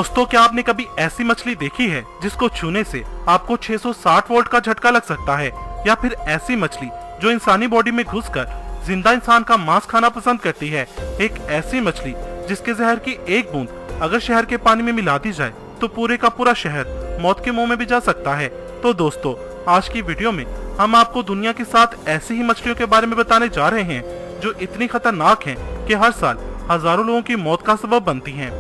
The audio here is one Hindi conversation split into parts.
दोस्तों, क्या आपने कभी ऐसी मछली देखी है जिसको छूने से आपको 660 वोल्ट का झटका लग सकता है, या फिर ऐसी मछली जो इंसानी बॉडी में घुसकर जिंदा इंसान का मांस खाना पसंद करती है। एक ऐसी मछली जिसके जहर की एक बूंद अगर शहर के पानी में मिला दी जाए तो पूरे का पूरा शहर मौत के मुंह में भी जा सकता है। तो दोस्तों, आज की वीडियो में हम आपको दुनिया की 7 ऐसी ही मछलियों के बारे में बताने जा रहे हैं जो इतनी खतरनाक हैं कि हर साल हजारों लोगों की मौत का सबब बनती हैं।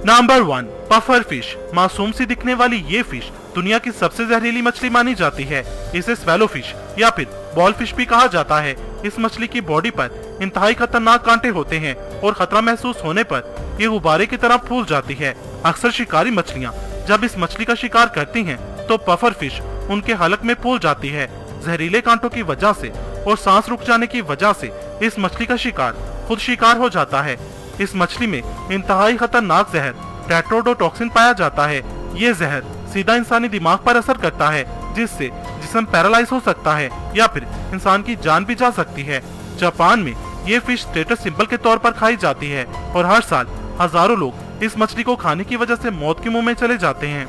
Number 1, puffer fish. मासूम सी दिखने वाली ये फिश दुनिया की सबसे जहरीली मछली मानी जाती है। इसे स्वेलो फिश या फिर बॉल फिश भी कहा जाता है। इस मछली की बॉडी पर इंतहाई खतरनाक कांटे होते हैं और खतरा महसूस होने पर ये गुब्बारे की तरह फूल जाती है। अक्सर शिकारी मछलियाँ जब इस मछली का शिकार करती हैं तो पफर फिश उनके हलक में फूल जाती है। जहरीले कांटों की वजह से और सांस रुक जाने की वजह से इस मछली का शिकार खुद शिकार हो जाता है। इस मछली में इंतहाई खतरनाक जहर टेट्रोडोटॉक्सिन पाया जाता है। ये जहर सीधा इंसानी दिमाग पर असर करता है, जिससे जिस्म पैरालाइज हो सकता है या फिर इंसान की जान भी जा सकती है। जापान में ये फिश स्टेटस सिंबल के तौर पर खाई जाती है और हर साल हजारों लोग इस मछली को खाने की वजह से मौत के मुंह में चले जाते हैं।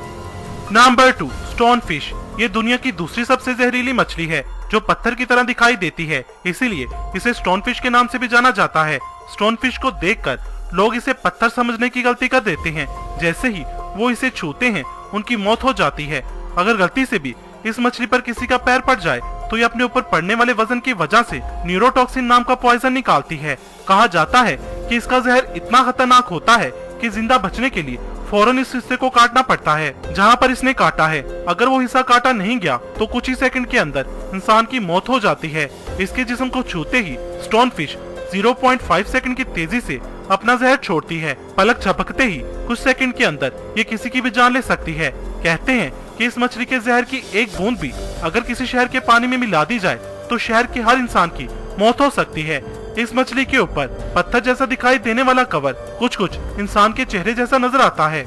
Number 2, stone fish. ये दुनिया की दूसरी सबसे जहरीली मछली है जो पत्थर की तरह दिखाई देती है, इसीलिए इसे स्टोन फिश के नाम से भी जाना जाता है। स्टोन फिश को देखकर लोग इसे पत्थर समझने की गलती कर देते हैं। जैसे ही वो इसे छूते हैं उनकी मौत हो जाती है। अगर गलती से भी इस मछली पर किसी का पैर पड़ जाए तो ये अपने ऊपर पड़ने वाले वजन की वजह से न्यूरोटॉक्सिन नाम का पॉइजन निकालती है। कहा जाता है कि इसका जहर इतना खतरनाक होता है कि जिंदा बचने के लिए फौरन इस हिस्से को काटना पड़ता है जहाँ पर इसने काटा है। अगर वो हिस्सा काटा नहीं गया तो कुछ ही सेकंड के अंदर इंसान की मौत हो जाती है। इसके जिस्म को छूते ही स्टोन फिश 0.5 सेकंड की तेजी से अपना जहर छोड़ती है। पलक झपकते ही कुछ सेकंड के अंदर ये किसी की भी जान ले सकती है। कहते हैं कि इस मछली के जहर की एक बूंद भी अगर किसी शहर के पानी में मिला दी जाए तो शहर के हर इंसान की मौत हो सकती है। इस मछली के ऊपर पत्थर जैसा दिखाई देने वाला कवर कुछ इंसान के चेहरे जैसा नजर आता है।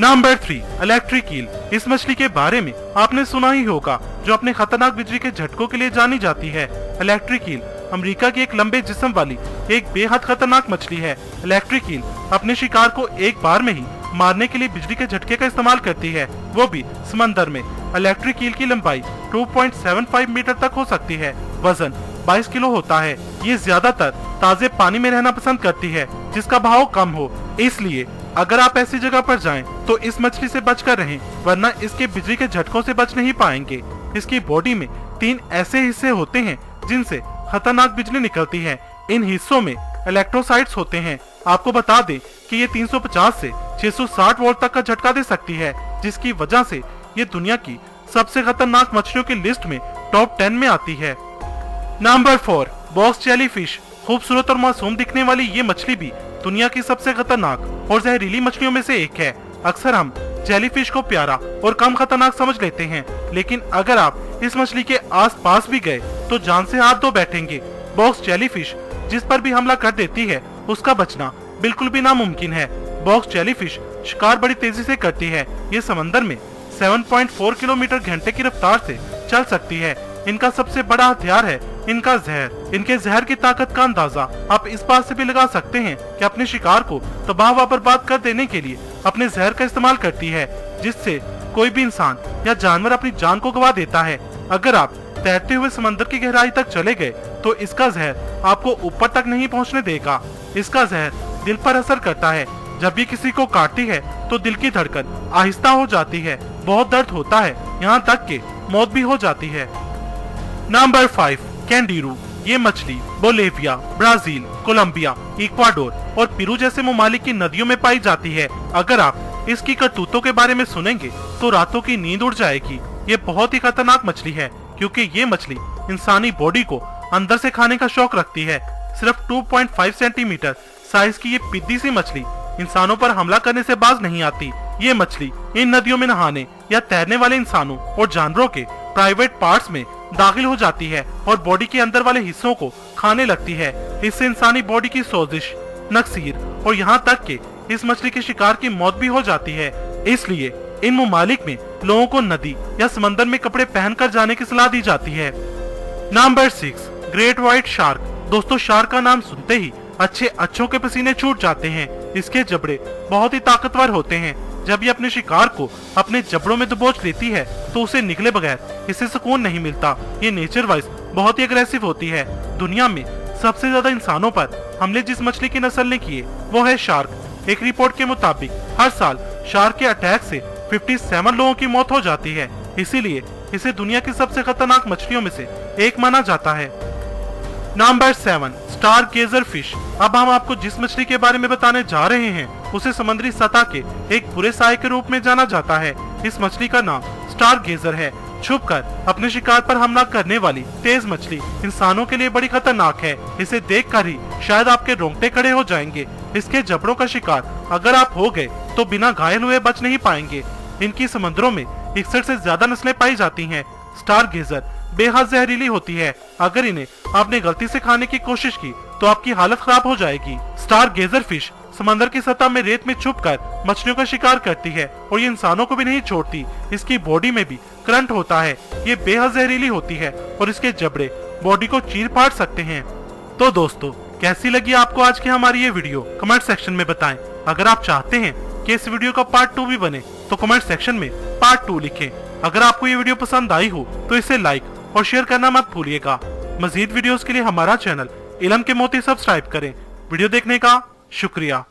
Number 3, electric eel. इस मछली के बारे में आपने सुना ही होगा, जो अपने खतरनाक बिजली के झटकों के लिए जानी जाती है। इलेक्ट्रिक ईल अमेरिका की एक लंबे जिस्म वाली एक बेहद खतरनाक मछली है। इलेक्ट्रिक ईल अपने शिकार को एक बार में ही मारने के लिए बिजली के झटके का इस्तेमाल करती है, वो भी समंदर में। इलेक्ट्रिक ईल की लंबाई 2.75 मीटर तक हो सकती है। वजन 22 किलो होता है। ये ज्यादातर ताजे पानी में रहना पसंद करती है जिसका बहाव कम हो। इसलिए अगर आप ऐसी जगह पर जाएं तो इस मछली से बचकर रहें, वरना इसके बिजली के झटकों से बच नहीं पाएंगे। इसकी बॉडी में 3 ऐसे हिस्से होते हैं जिनसे खतरनाक बिजली निकलती है। इन हिस्सों में इलेक्ट्रोसाइट्स होते हैं। आपको बता दें कि ये 350 से 660 वोल्ट तक का झटका दे सकती है, जिसकी वजह से ये दुनिया की सबसे खतरनाक मछलियों की लिस्ट में टॉप 10 में आती है। Number 4, box jelly fish. खूबसूरत और मासूम दिखने वाली ये मछली भी दुनिया की सबसे खतरनाक और जहरीली मछलियों में से एक है। अक्सर हम जेलीफिश को प्यारा और कम खतरनाक समझ लेते हैं, लेकिन अगर आप इस मछली के आसपास भी गए तो जान से हाथ धो बैठेंगे। बॉक्स जेलीफिश जिस पर भी हमला कर देती है उसका बचना बिल्कुल भी नामुमकिन है। बॉक्स जेलीफिश शिकार बड़ी तेजी से करती है। ये समंदर में 7.4 किलोमीटर घंटे की रफ्तार से चल सकती है। इनका सबसे बड़ा हथियार है इनका जहर। इनके जहर की ताकत का अंदाजा आप इस बात से भी लगा सकते हैं कि अपने शिकार को तबाह व बर्बाद कर देने के लिए अपने जहर का इस्तेमाल करती है, जिससे कोई भी इंसान या जानवर अपनी जान को गवा देता है। अगर आप तैरते हुए समंदर की गहराई तक चले गए तो इसका जहर आपको ऊपर तक नहीं पहुंचने देगा। इसका जहर दिल पर असर करता है। जब भी किसी को काटती है तो दिल की धड़कन आहिस्ता हो जाती है, बहुत दर्द होता है, यहाँ तक कि मौत भी हो जाती है। नंबर 5, कैंडीरू। ये मछली बोलिविया, ब्राजील, कोलंबिया, इक्वाडोर और पेरू जैसे ममालिक की नदियों में पाई जाती है। अगर आप इसकी करतूतों के बारे में सुनेंगे तो रातों की नींद उड़ जाएगी। ये बहुत ही खतरनाक मछली है क्योंकि ये मछली इंसानी बॉडी को अंदर से खाने का शौक रखती है। सिर्फ 2.5 सेंटीमीटर साइज की ये पिद्दी सी मछली इंसानों पर हमला करने से बाज नहीं आती। ये मछली इन नदियों में नहाने या तैरने वाले इंसानों और जानवरों के प्राइवेट पार्ट्स में दाखिल हो जाती है और बॉडी के अंदर वाले हिस्सों को खाने लगती है। इससे इंसानी बॉडी की सोजिश, नक्सीर और यहाँ तक कि इस मछली के शिकार की मौत भी हो जाती है। इसलिए इन ममालिक में लोगों को नदी या समंदर में कपड़े पहनकर जाने की सलाह दी जाती है। Number 6, great white shark. दोस्तों, शार्क का नाम सुनते ही अच्छे अच्छों के पसीने छूट जाते हैं। इसके जबड़े बहुत ही ताकतवर होते हैं। जब ये अपने शिकार को अपने जबड़ों में दबोच लेती है तो उसे निकले बगैर इसे सुकून नहीं मिलता। ये नेचर वाइज बहुत ही अग्रेसिव होती है। दुनिया में सबसे ज्यादा इंसानों पर हमले जिस मछली की नस्ल ने किए वो है शार्क। एक रिपोर्ट के मुताबिक हर साल शार्क के अटैक से 57 लोगों की मौत हो जाती है। इसीलिए इसे दुनिया की सबसे खतरनाक मछलियों में से एक माना जाता है। Number 7, star गेजर fish. अब हम आपको जिस मछली के बारे में बताने जा रहे हैं उसे समुद्री सतह के एक बुरे साए के रूप में जाना जाता है। इस मछली का नाम स्टार गेजर है। छुपकर अपने शिकार पर हमला करने वाली तेज मछली इंसानों के लिए बड़ी खतरनाक है। इसे देखकर ही शायद आपके रोंगटे खड़े हो जाएंगे। इसके जबड़ों का शिकार अगर आप हो गए तो बिना घायल हुए बच नहीं पाएंगे। इनकी समुद्रों में 61 से ज्यादा नस्लें पाई जाती हैं। स्टार गेजर बेहद जहरीली होती है। अगर इन्हें आपने गलती से खाने की कोशिश की तो आपकी हालत खराब हो जाएगी। स्टार गेजर फिश समंदर की सतह में रेत में छुपकर मछलियों का शिकार करती है और ये इंसानों को भी नहीं छोड़ती। इसकी बॉडी में भी करंट होता है। ये बेहद जहरीली होती है और इसके जबड़े बॉडी को चीर फाड़ सकते हैं। तो दोस्तों, कैसी लगी आपको आज की हमारी ये वीडियो कमेंट सेक्शन में बताएं। अगर आप चाहते हैं कि इस वीडियो का पार्ट 2 भी बने तो कमेंट सेक्शन में पार्ट 2 लिखें। अगर आपको ये वीडियो पसंद आई हो तो इसे लाइक और शेयर करना मत भूलिएगा। मजीद वीडियोस के लिए हमारा चैनल इलम के मोती सब्सक्राइब करें। वीडियो देखने का शुक्रिया।